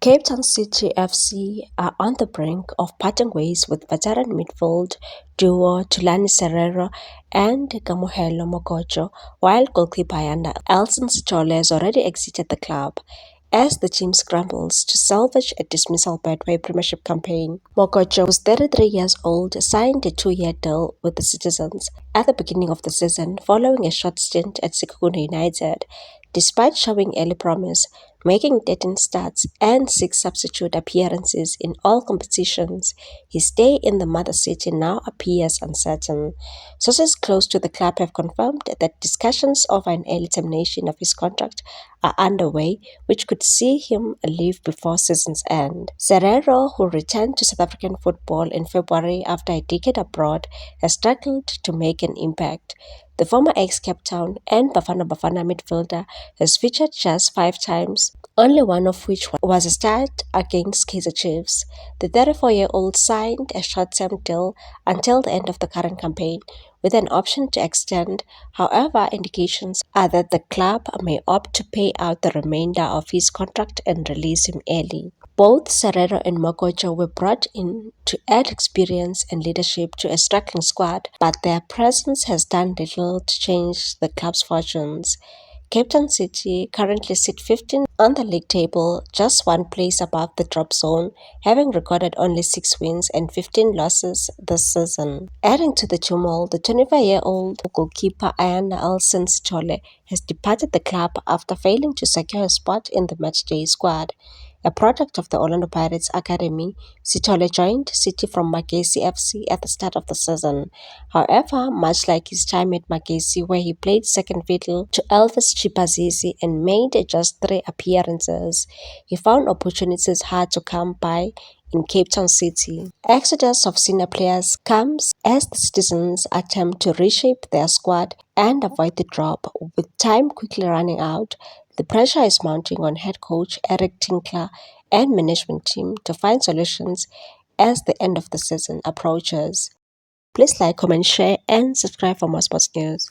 Cape Town City FC are on the brink of parting ways with veteran midfield duo Tulani Serrero and Kamohelo Mokocho, while goalkeeper Ayanda Elson Sitole has already exited the club. As the team scrambles to salvage a dismissal bid for a premiership campaign, Mokocho, who's 33 years old, signed a 2-year deal with the Citizens at the beginning of the season following a short stint at Sekhukhune United. Despite showing early promise, making 13 starts and 6 substitute appearances in all competitions, his stay in the mother city now appears uncertain. Sources close to the club have confirmed that discussions over an early termination of his contract are underway, which could see him leave before season's end. Serrero, who returned to South African football in February after a decade abroad, has struggled to make an impact. The former ex-Cape Town and Bafana midfielder has featured just 5 times, only one of which was a start against Kaizer Chiefs. The 34-year-old signed a short-term deal until the end of the current campaign, with an option to extend. However, indications are that the club may opt to pay out the remainder of his contract and release him early. Both Serrero and Mokocho were brought in to add experience and leadership to a struggling squad, but their presence has done little to change the club's fortunes. Cape Town City currently sit 15th on the league table, just one place above the drop zone, having recorded only 6 wins and 15 losses this season. Adding to the tumult, the 25-year-old goalkeeper Ayanda Elson Sitole has departed the club after failing to secure a spot in the matchday squad. A product of the Orlando Pirates Academy, Sitole joined City from Magesi FC at the start of the season. However, much like his time at Magesi, where he played second fiddle to Elvis Chipazizi and made just 3 appearances, he found opportunities hard to come by in Cape Town City. Exodus of senior players comes as the Citizens attempt to reshape their squad and avoid the drop. With time quickly running out, the pressure is mounting on head coach Eric Tinkler and management team to find solutions as the end of the season approaches. Please like, comment, share, and subscribe for more sports news.